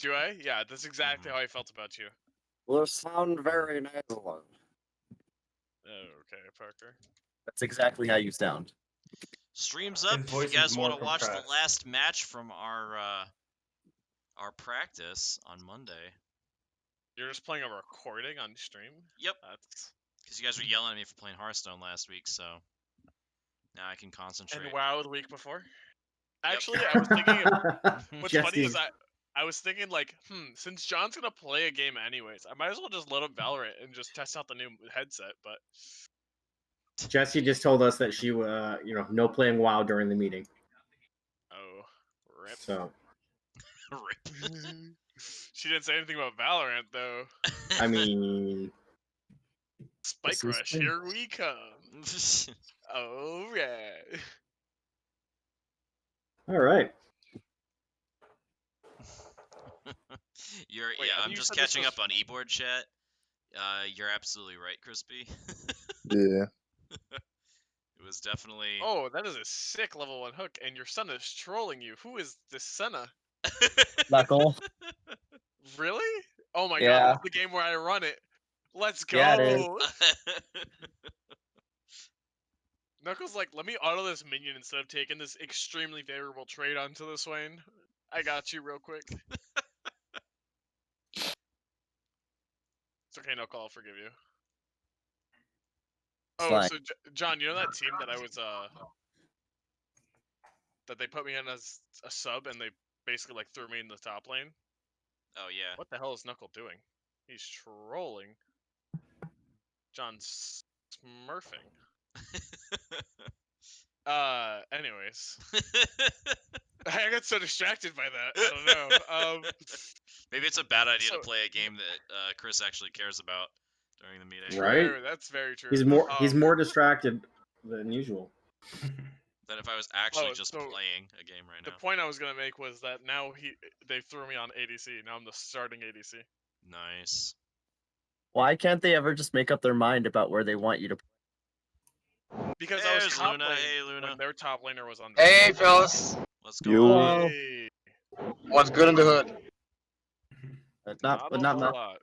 Do I? Yeah, that's exactly how I felt about you. You sound very nasal. Okay, Parker. That's exactly how you sound. Stream's up. His If you voice is guys more want to watch the compressed. last match from our practice on Monday. You're just playing a recording on stream? Yep. That's... Because you guys were yelling at me for playing Hearthstone last week, so now I can concentrate. And WoW the week before? Yep. Actually, I was thinking... What's funny is Jesse's- I was thinking, like, since John's gonna play a game anyways, I might as well just load up Valorant and just test out the new headset, but... Jessie just told us that she, no playing WoW during the meeting. Oh, rip. So, Rip. She didn't say anything about Valorant, though. I mean, Spike This is Rush, fun. here we come. Alright. all right. Wait, I'm you just said this catching was- up on eBoard chat. You're absolutely right, Crispy. Yeah. It was definitely. Oh, that is a sick level 1 hook, and your son is trolling you. Who is this Senna? Knuckle. Really? Oh my Yeah. god, that's the game where I run it. Let's go! Yeah, it is. Knuckles like, let me auto this minion instead of taking this extremely favorable trade onto the Swain. I got you real quick. It's okay, Knuckle, I'll forgive you. Oh, Fine. so John, you know that team that I was that they put me in as a sub and they basically like threw me in the top lane? Oh yeah. What the hell is Knuckle doing? He's trolling. John's smurfing. Anyways. I got so distracted by that. I don't know. Maybe it's a bad idea so- to play a game that Chris actually cares about during the meeting. Right. True, that's very true. He's more distracted than usual. Than if I was actually Oh, just so playing a game right The now. point I was gonna make was that now they threw me on ADC. Now I'm the starting ADC. Nice. Why can't they ever just make up their mind about where they want you to play? Because I was There's top Luna. lane Hey, Luna. when their top laner was on. Hey, fellas. Let's go. You- Hello. Hey, What's good in the hood? Not a much. whole lot.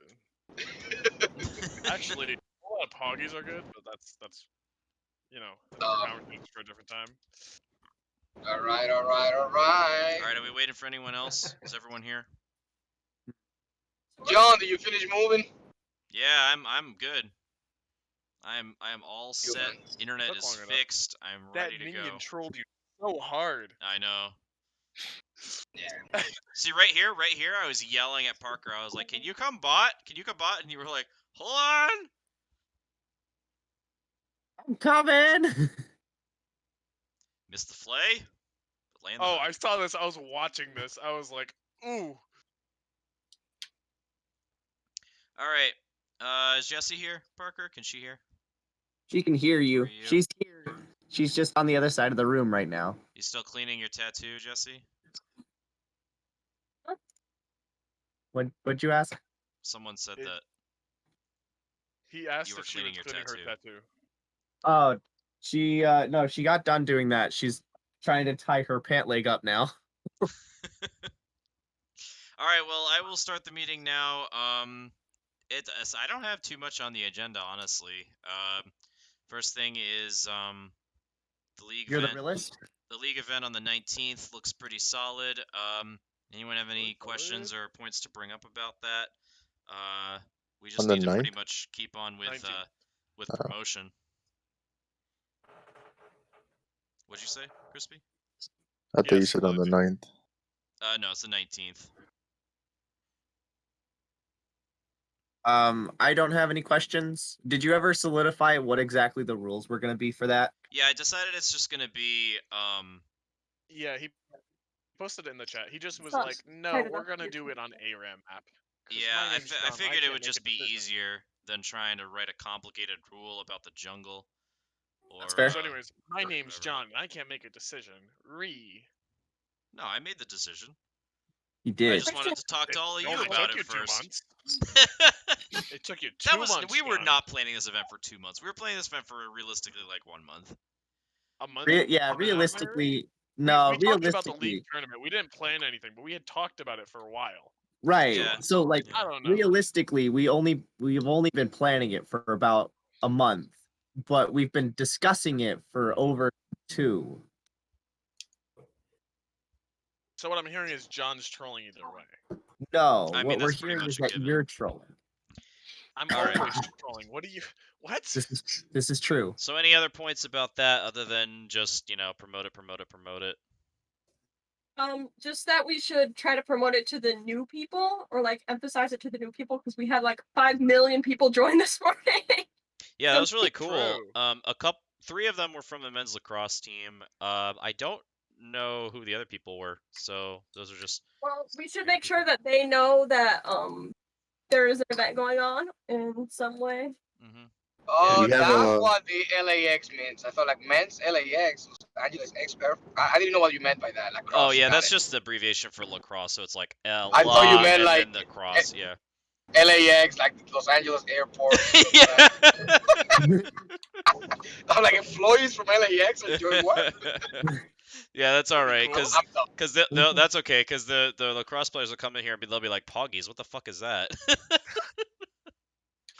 Actually, a lot of poggies are good, but that's a conversation for a different time. All right. All right, are we waiting for anyone else? Is everyone here? John, did you finish moving? Yeah, I'm good. I am all set. Internet Took is long enough. fixed. I'm That ready to minion go. trolled you so hard. I know. Yeah. See, right here, I was yelling at Parker. I was like, "Can you come bot? Can you come bot?" And you were like, "Hold on." I'm coming. Missed the flay. But land the Oh, hook. I saw this. I was watching this. I was like, ooh. All right. Is Jessie here, Parker? Can she hear? She can hear you. Hear you. She's here. She's just on the other side of the room right now. You still cleaning your tattoo, Jessie? What'd you ask? Someone said It- that. He asked You were if she was cleaning your cleaning her tattoo. tattoo. Oh, no, she got done doing that. She's trying to tie her pant leg up now. All right. Well, I will start the meeting now. I don't have too much on the agenda, honestly. First thing is the league You're the event. realist? The league event on the 19th looks pretty solid. Anyone have any questions or points to bring up about that? We just On the need to pretty 9th? much keep on with 19th. Oh. promotion. What'd you say, Crispy? I thought you Yes, said on the 9th. No, it's the 19th. I don't have any questions. Did you ever solidify what exactly the rules were going to be for that? Yeah, I decided it's just gonna be Yeah, he posted it in the chat. He just was Oh, like, no, we're gonna do it on ARAM app. 'Cause yeah, my I name's John, figured it can't would make a just be decision." easier than trying to write a complicated rule about the jungle. Or, That's fair. So anyways, my name's whatever. John, and I can't make a decision. No, I made the decision. You I did. just wanted to talk to all of It you only about took it you 2 first. months. It took you 2 That was months. we were John. not planning this event for 2 months. We were planning this event for realistically like 1 month. A month. Yeah, on that, realistically, we no, talked about the realistically. league tournament. We didn't plan anything, but we had talked about it for a while. Right. Yeah. So like I don't know. realistically, we've only been planning it for about a month, but we've been discussing it for over 2. So what I'm hearing is John's trolling either way. No, I mean, what we're that's pretty hearing much is a that given. you're trolling. I'm All right. always trolling. What do you? What? This is true. So any other points about that other than just, promote it? Just that we should try to promote it to the new people, or like emphasize it to the new people, because we had like 5 million people join this morning. Yeah, that was really cool. True. 3 of them were from the men's lacrosse team. I don't know who the other people were, so those are just. Well, we should New make sure people. that they know that there is an event going on in some way. Mm-hmm. Oh, We have that's a- what the LAX means. I thought like men's LAX, Los Angeles X. I didn't know what you meant by that. Like Oh yeah, got that's it. just the abbreviation for lacrosse, so it's like I thought you meant and like then the cross, yeah. LAX, like Los Angeles Airport. Yeah. I'm like, employees from LAX are doing what? Yeah, that's all right, Cool. because that's okay, because the lacrosse players will come in here and they'll be like, "Poggies, what the fuck is that?"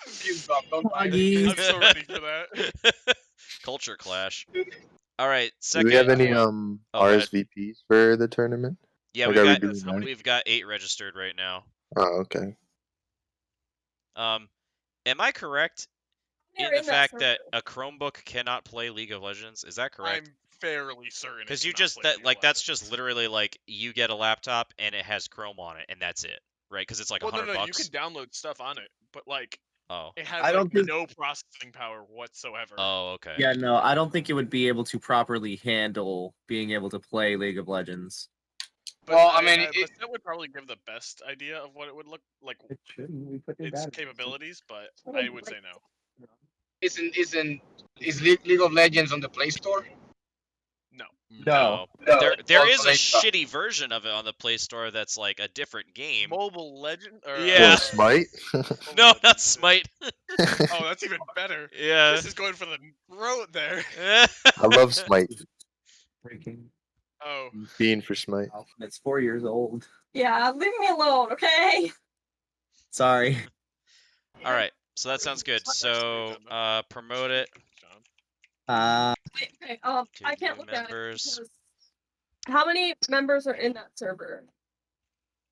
Confused, Bob, don't lie. Poggies. I'm so ready for that. Culture clash. All right, Do second. we have any go ahead. RSVPs for the tournament? Yeah, Like, we've are we got doing that? we've got 8 registered right now. Oh, okay. Am I correct in They're the fact that server. a Chromebook cannot play League of Legends? Is that correct? I'm fairly certain. it Because you cannot just play that League like of that's Legends. just literally like you get a laptop and it has Chrome on it and that's it, right? Because it's like Well, no, $100. you can download stuff on it, but like Oh. it has I like don't think- no processing power whatsoever. Oh, okay. Yeah, no, I don't think it would be able to properly handle being able to play League of Legends. But Well, I mean, Bessette would probably give the best idea of what it would look like, It shouldn't. We put its capabilities, but Oh, I would say no. is League of Legends on the Play Store? No. There is a Play Store. shitty version of it on the Play Store that's like a different game. Mobile Legend? Or, Yeah. Well, Smite? Mobile No, Legends. not Smite. Oh, that's even better. Yeah. This is going for the throat there. I love Smite. Breaking. Oh, Being for Smite. It's 4 years old. Yeah, leave me alone, okay? Sorry. All right. So that sounds good. That's So, actually done, promote it. John. Wait, okay, To I can't new look at it members. because how many members are in that server?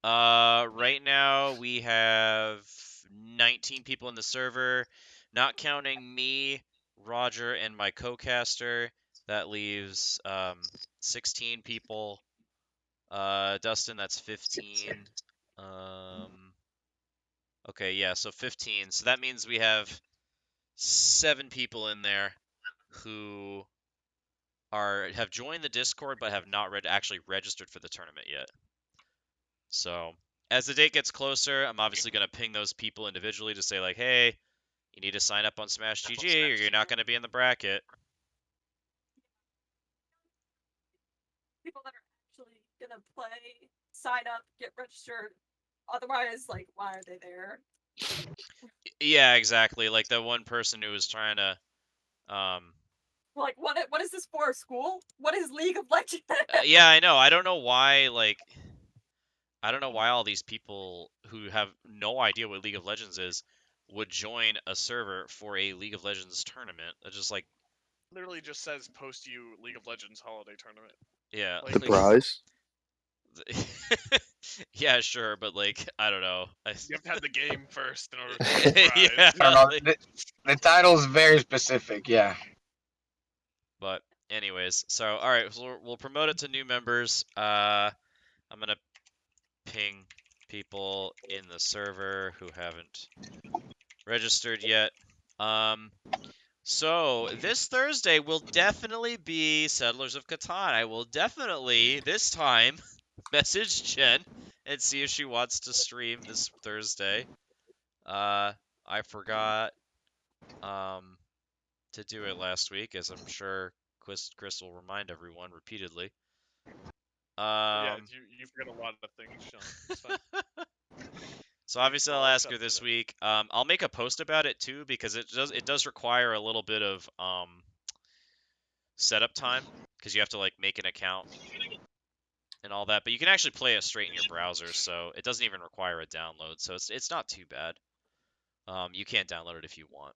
Right now we have 19 people in the server, not counting me, Roger, and my co-caster. That leaves 16 people. Dustin, that's 15. Okay, yeah, so 15. So that means we have 7 people in there who have joined the Discord but have not actually registered for the tournament yet. So as the date gets closer, I'm obviously going to ping those people individually to say like, hey, you need to sign up on Smash GG or you're not going to be in the bracket. People that are actually gonna play, sign up, get registered. Otherwise, like, why are they there? Yeah, exactly. Like the one person who was trying to Like, what is this for? School? What is League of Legends? yeah, I know. I don't know why all these people who have no idea what League of Legends is would join a server for a League of Legends tournament. It's just like Literally just says post you League of Legends holiday tournament. yeah. Like, The prize? Yeah, sure, but like I don't know. You have to have the game first in order to get the prize. Yeah. I don't know. The title is very specific. Yeah. But anyways, so all right, so we'll promote it to new members. I'm gonna ping people in the server who haven't registered yet. So this Thursday will definitely be Settlers of Catan. I will definitely this time message Jen and see if she wants to stream this Thursday. I forgot to do it last week, as I'm sure Chris will remind everyone repeatedly. Yeah, you forget a lot of things, Sean. It's fine. So obviously I'll I'll ask her accept this that. week. I'll make a post about it too because it does require a little bit of setup time because you have to like make an account. and all that, but you can actually play it straight in your browser, so it doesn't even require a download. So it's not too bad. You can download it if you want.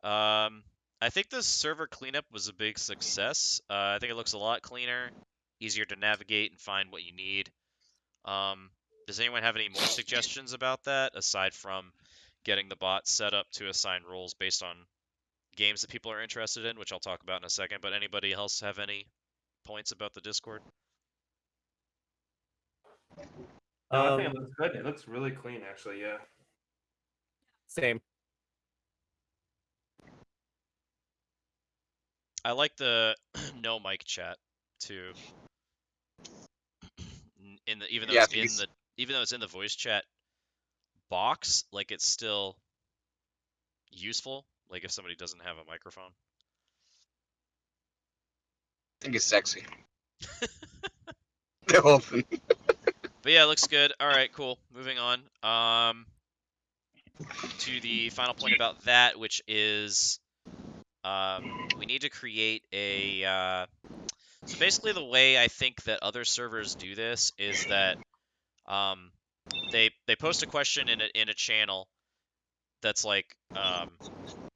I think the server cleanup was a big success. I think it looks a lot cleaner, easier to navigate and find what you need. Does anyone have any more suggestions about that aside from getting the bot set up to assign roles based on games that people are interested in, which I'll talk about in a second? But anybody else have any points about the Discord? No, I think it looks good. It looks really clean, actually. Yeah. Same. I like the no mic chat too. Even though it's in the voice chat box, like it's still useful. Like if somebody doesn't have a microphone. I think it's sexy. The whole thing. But yeah, it looks good. All right, cool. Moving on. To the final point about that, which is we need to create a. So basically, the way I think that other servers do this is that they post a question in a channel that's like,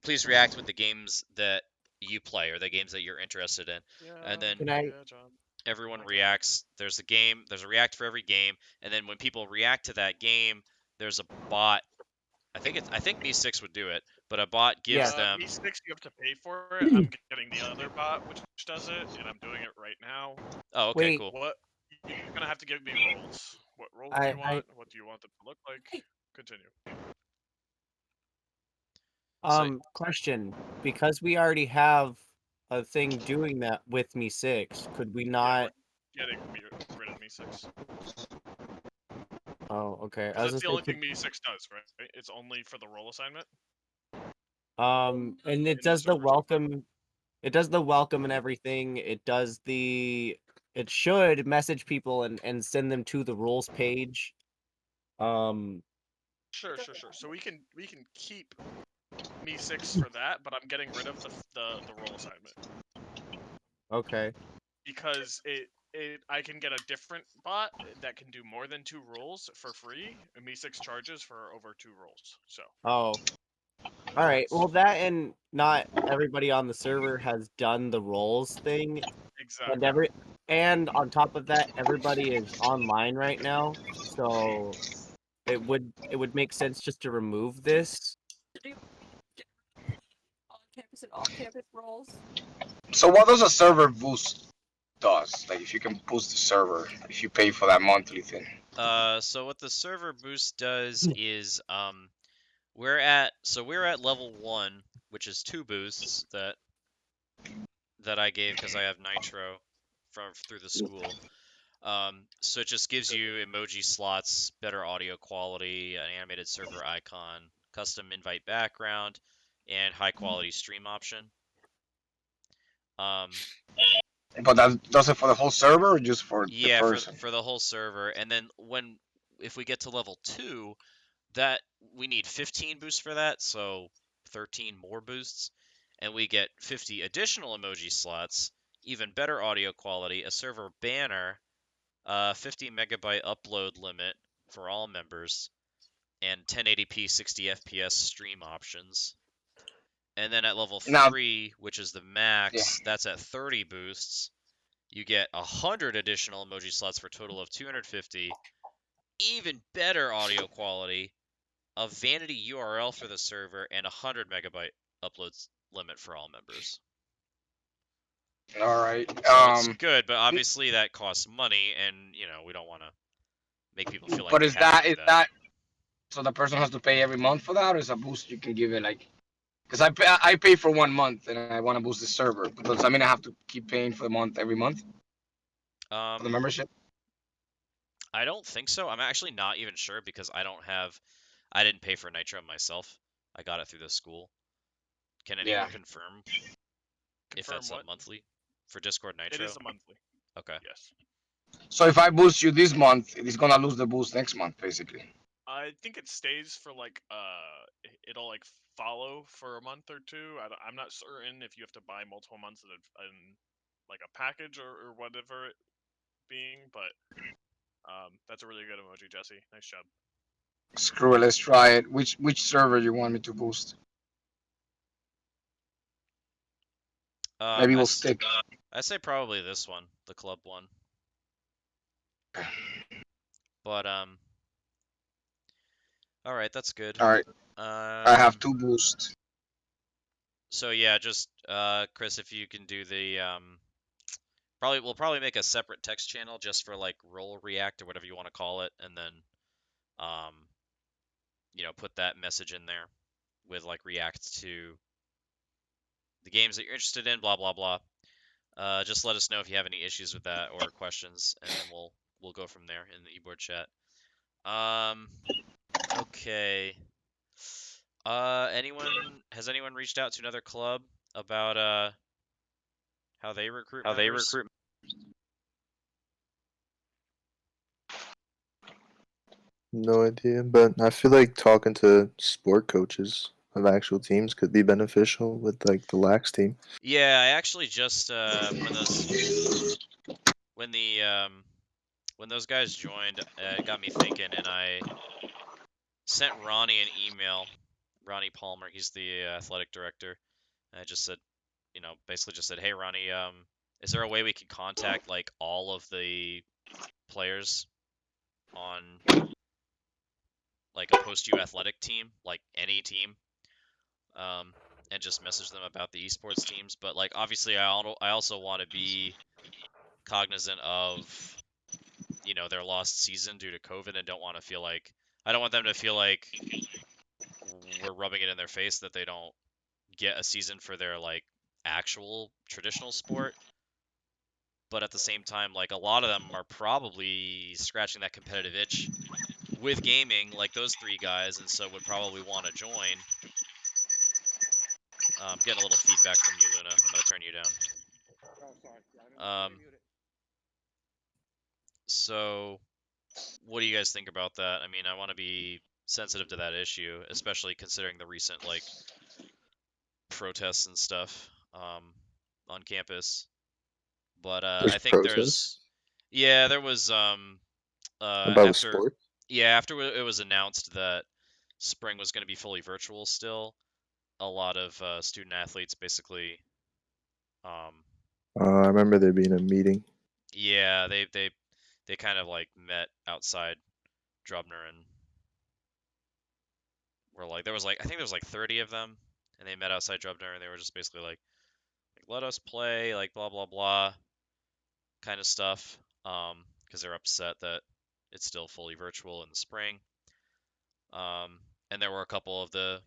please react with the games that you play or the games that you're interested in, and then everyone reacts. There's a react for every game, and then when people react to that game, there's a bot. I think Me6 would do it, but a bot gives them. Me6, you have to pay for it. I'm getting the other bot which does it, and I'm doing it right now. Oh, okay, Wait. cool. What? You're gonna have to give me roles. What roles do you want? What do you want them to look like? Continue. Question. Because we already have a thing doing that with Me6, could we not? Getting rid of Me6. Oh, okay. That's the only thing Me6 does, right? It's only for the role assignment. And it does the welcome. It does the welcome and everything. It does the. It should message people and send them to the rules page. Sure. So we can keep Me6 for that, but I'm getting rid of the role assignment. Okay. Because I can get a different bot that can do more than 2 roles for free, and Me6 charges for over 2 roles. So. Oh. All right. Well, that and not everybody on the server has done the roles thing. Exactly. And on top of that, everybody is online right now, so it would make sense just to remove this. On-campus and off-campus roles. So what does a server boost does? Like if you can boost the server, if you pay for that monthly thing. So what the server boost does is we're at level 1, which is 2 boosts that I gave because I have Nitro through the school. So it just gives you emoji slots, better audio quality, an animated server icon, custom invite background, and high quality stream option. But that does it for the whole server or just for the person? for the whole server. And then if we get to level 2, that we need 15 boosts for that, so 13 more boosts, and we get 50 additional emoji slots, even better audio quality, a server banner, 50 megabyte upload limit for all members, and 1080p 60 FPS stream options. And then at level 3, which is the max, that's at 30 boosts, you get 100 additional emoji slots for a total of 250, even better audio quality, a vanity URL for the server, and 100 megabyte uploads limit for all members. All right. So it's good, but obviously that costs money, and we don't want to make people feel like. But is that so the person has to pay every month for that, or is a boost you can give it like? Because I pay for 1 month and I want to boost the server. Does that mean I have to keep paying for the month every month? For the membership? I don't think so. I'm actually not even sure because I didn't pay for Nitro myself. I got it through the school. Can anyone confirm if that's a monthly for Discord Nitro? It is a monthly. Okay. Yes. So if I boost you this month, it's gonna lose the boost next month, basically. I think it stays for like it'll like follow for a month or 2. I'm not certain if you have to buy multiple months in like a package or whatever it being, but that's a really good emoji, Jesse. Nice job. Screw it, let's try it. Which server you want me to boost? Maybe we'll stick. I say probably this one, the club one. But all right, that's good. All right, I have 2 boosts. So yeah, just Chris, if you can do the we'll probably make a separate text channel just for like roll react or whatever you want to call it, and then put that message in there with like react to the games that you're interested in, blah blah blah. Just let us know if you have any issues with that or questions, and then we'll go from there in the eBoard chat. Okay. Has anyone reached out to another club about how they recruit members? No idea, but I feel like talking to sport coaches of actual teams could be beneficial with like the lax team. Yeah, I actually just when those guys joined, it got me thinking, and I sent Ronnie an email. Ronnie Palmer, he's the athletic director. And I just said, basically just said, hey Ronnie, is there a way we can contact like all of the players on like a Post U athletic team, like any team, and just message them about the esports teams? But like obviously, I also want to be cognizant of their lost season due to COVID, and I don't want them to feel like we're rubbing it in their face that they don't get a season for their like actual traditional sport. But at the same time, like a lot of them are probably scratching that competitive itch with gaming, like those 3 guys, and so would probably want to join. Getting a little feedback from you, Luna. I'm gonna turn you down. So what do you guys think about that? I mean, I want to be sensitive to that issue, especially considering the recent like protests and stuff on campus. But There's I think protests there was about after sport. after it was announced that spring was going to be fully virtual still, a lot of student athletes basically I remember there being a meeting. yeah, they kind of like met outside Drubner and were like I think there was like 30 of them, and they met outside Drubner and they were just basically like let us play, like blah blah blah kind of stuff, because they're upset that it's still fully virtual in the spring. And there were a couple of the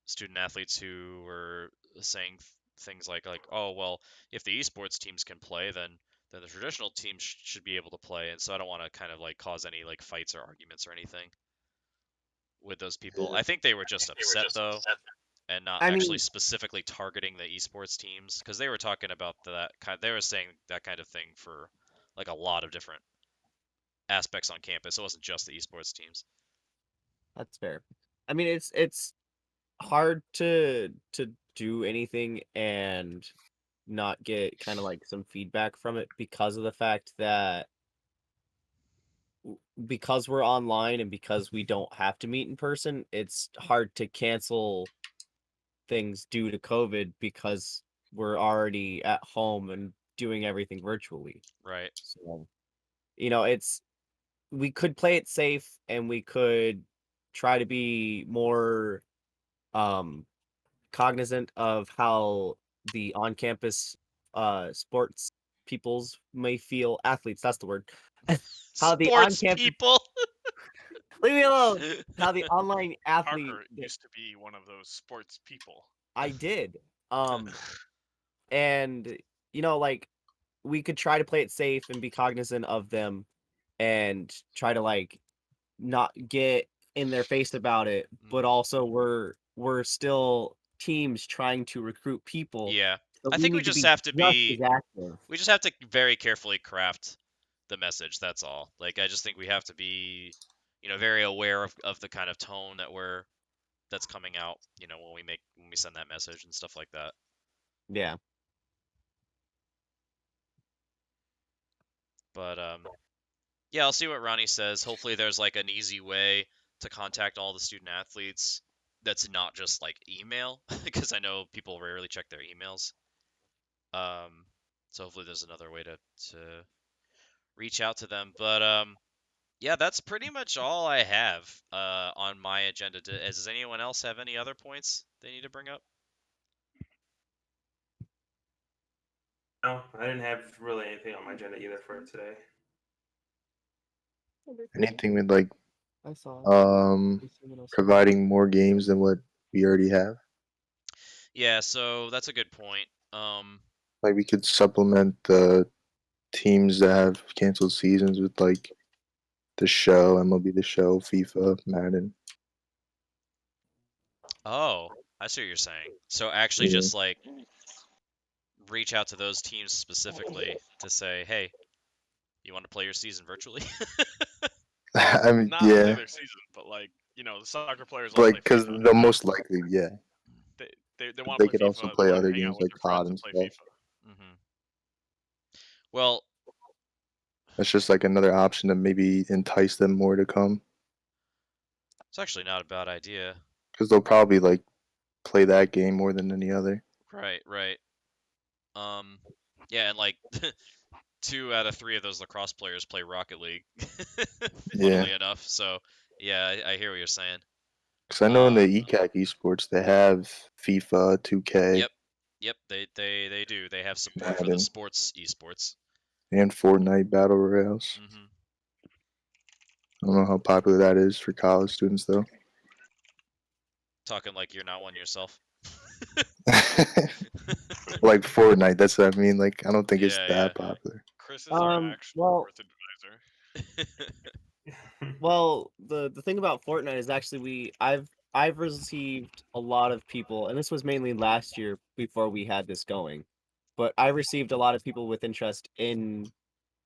student athletes who were saying things like oh well, if the esports teams can play, then the traditional teams should be able to play. And so I don't want to kind of like cause any like fights or arguments or anything with those people. I think they were just upset though, and not actually specifically targeting the esports teams, because they were talking about they were saying that kind of thing for like a lot of different aspects on campus. It wasn't just the esports teams. That's fair. I mean, it's hard to do anything and not get kind of like some feedback from it because of the fact that because we're online and because we don't have to meet in person, it's hard to cancel things due to COVID because we're already at home and doing everything virtually. Right. So, we could play it safe and we could try to be more cognizant of how the on-campus sports peoples may feel. Athletes, that's the word. How the Sports on-campus people. leave me alone. How the online athlete Parker used to be one of those sports people. I did. And like we could try to play it safe and be cognizant of them and try to like not get in their face about it, but also we're still teams trying to recruit people. Yeah. So I think we need to just be have to just as active. we just have to very carefully craft the message. That's all. Like I just think we have to be, very aware of the kind of tone that's coming out, when we send that message and stuff like that. Yeah. But yeah, I'll see what Ronnie says. Hopefully, there's like an easy way to contact all the student athletes that's not just like email, because I know people rarely check their emails. So hopefully there's another way to reach out to them. But yeah, that's pretty much all I have on my agenda. Does anyone else have any other points they need to bring up? No, I didn't have really anything on my agenda either for today. Anything with like I saw. providing more games than what we already have. Yeah, so that's a good point. Like we could supplement the teams that have canceled seasons with like the show, MLB The Show, FIFA, Madden. Oh, I see what you're saying. So actually Yeah. just like reach out to those teams specifically to say, hey, you want to play your season virtually? I mean, Not play yeah, their season, but like the soccer players all but like play because FIFA. the most likely, yeah, They want they to play could FIFA. also They play want to other hang out games with like their COD friends and and play stuff. FIFA. Well, That's just like another option to maybe entice them more to come, it's actually not a bad idea. because they'll probably like play that game more than any other. Right, right. Yeah, and like 2 out of 3 of those lacrosse players play Rocket League, funnily enough. So yeah, I hear what you're saying. Because I know in the ECAC esports they have FIFA, 2K, Yep, they do. They have support for the Madden, sports esports. and Fortnite Battle Royales. Mm-hmm. I don't know how popular that is for college students though. Talking like you're not one yourself. Like Fortnite, that's what I mean. Like I don't think it's Yeah, that yeah. popular. Chris is our actual sports advisor. Well, the thing about Fortnite is actually I've received a lot of people, and this was mainly last year before we had this going, but I received a lot of people with interest in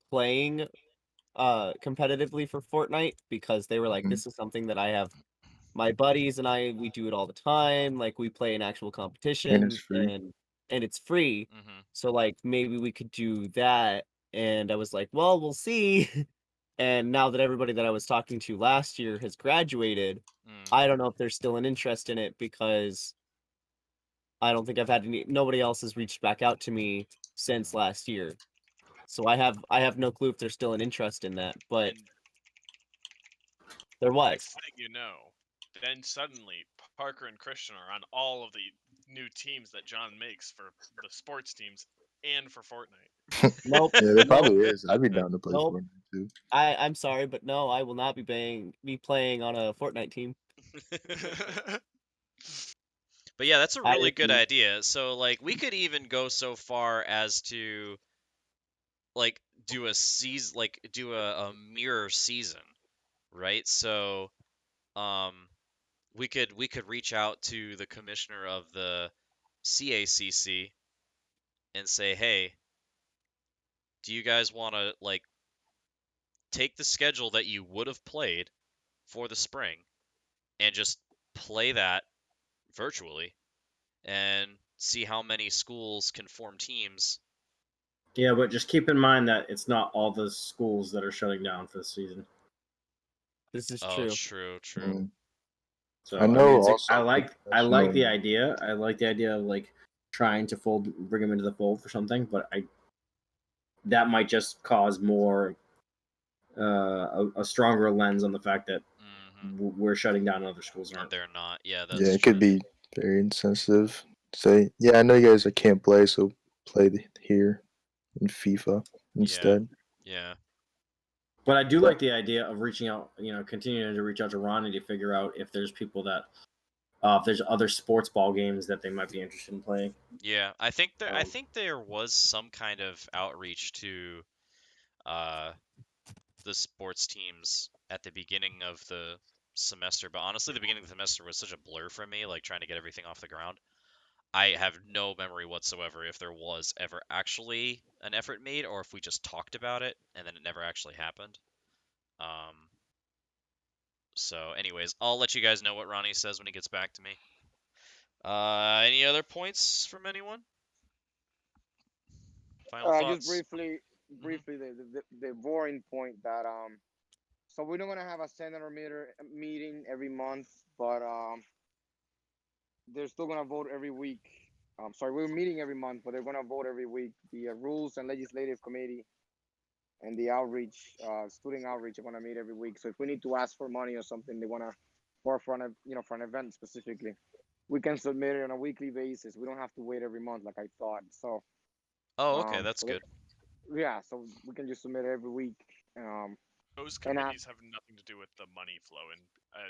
playing competitively for Fortnite because they were like, this is something that I have my buddies and we do it all the time. Like we play in actual competitions free. and it's free. Mm-hmm. So like maybe we could do that. And I was like, well, we'll see. And now that everybody that I was talking to last year has graduated, I don't know if there's still an interest in it because I don't think I've had nobody else has reached back out to me since last year. So I have no clue if there's still an interest in that, but there was. Next thing you know, then suddenly Parker and Christian are on all of the new teams that John makes for the sports teams and for Fortnite. Nope. Yeah, there probably is. I'd be down to play Nope. Fortnite too. I'm sorry, but no, I will not be playing on a Fortnite team. But yeah, that's a I really good refuse. idea. So like we could even go so far as to like do a season, like do a mirror season, right? So we could reach out to the commissioner of the CACC and say, hey, do you guys want to like take the schedule that you would have played for the spring and just play that virtually and see how many schools can form teams. Yeah, but just keep in mind that it's not all the schools that are shutting down for the season. This is Oh, true. So I know. it's Also, I like the idea. I like the idea of like trying to bring them into the fold for something, but that might just cause more a stronger lens on the fact that we're shutting down, other schools aren't. They're not. Yeah, that's Yeah, it true. could be very insensitive. Say, yeah, I know you guys can't play, so play here in FIFA instead. Yeah. But I do like the idea of reaching out, continuing to reach out to Ronnie to figure out if there's people that, if there's other sports ball games that they might be interested in playing. Yeah, I think there was some kind of outreach to the sports teams at the beginning of the semester, but honestly the beginning of the semester was such a blur for me, like trying to get everything off the ground. I have no memory whatsoever if there was ever actually an effort made or if we just talked about it and then it never actually happened. So anyways, I'll let you guys know what Ronnie says when he gets back to me. Any other points from anyone? Final thoughts? Just briefly, briefly the boring point that so we're not gonna have a senator meeting every month, but they're still gonna vote every week. Sorry, we're meeting every month, but they're gonna vote every week. The Rules and Legislative Committee and the outreach, student outreach, are gonna meet every week. So if we need to ask for money or something, they wanna, or for an for an event specifically, we can submit it on a weekly basis. We don't have to wait every month like I thought. So Oh, okay, that's so good. yeah, so we can just submit it every week. Those And committees have nothing to do with the money flow, and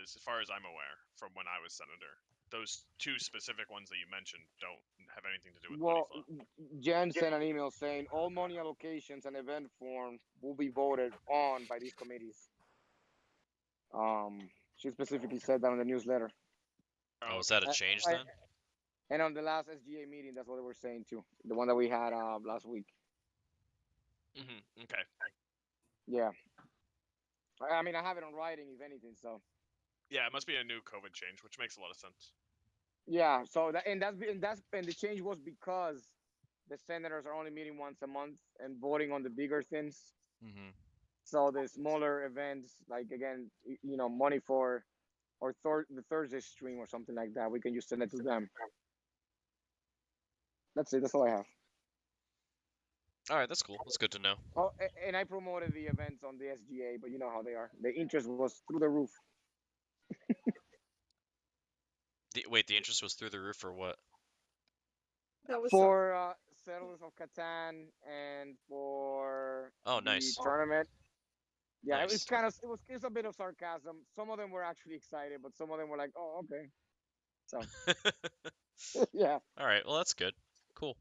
as far as I'm aware, from when I was senator, those two specific ones that you mentioned don't have anything to do with money well, flow. Jen sent an email saying all money allocations and event form will be voted on by these committees. She specifically said that on the newsletter. Oh, is that a change then? And on the last SGA meeting, that's what they were saying too. The one that we had last week. Okay. Yeah. I mean, I have it on writing, if anything. So. Yeah, it must be a new COVID change, which makes a lot of sense. Yeah. So and the change was because the senators are only meeting once a month and voting on the bigger things. Mm-hmm. So the smaller events, like again, money for, or the Thursday stream or something like that, we can just send it to them. That's it. That's all I have. All right, that's cool. That's good to know. Oh, and I promoted the events on the SGA, but you know how they are. The interest was through the roof. Wait, the interest was through the roof for what? That was For Settlers of Catan and for nice. the tournament. Yeah, Nice. it was a bit of sarcasm. Some of them were actually excited, but some of them were like, "Oh, okay." So yeah. All right, well that's good. Cool.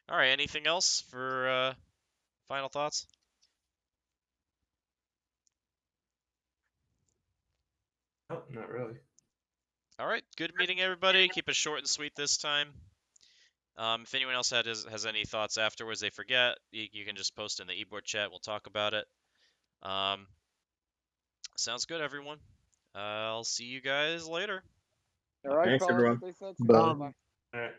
All right, anything else for final thoughts? Oh, not really. All right, good meeting everybody. Keep it short and sweet this time. If anyone else has any thoughts afterwards they forget, you can just post in the eBoard chat. We'll talk about it. Sounds good, everyone. I'll see you guys later. All right, Thanks, fellas. everyone. Stay sexy. Bye. Bye. All right.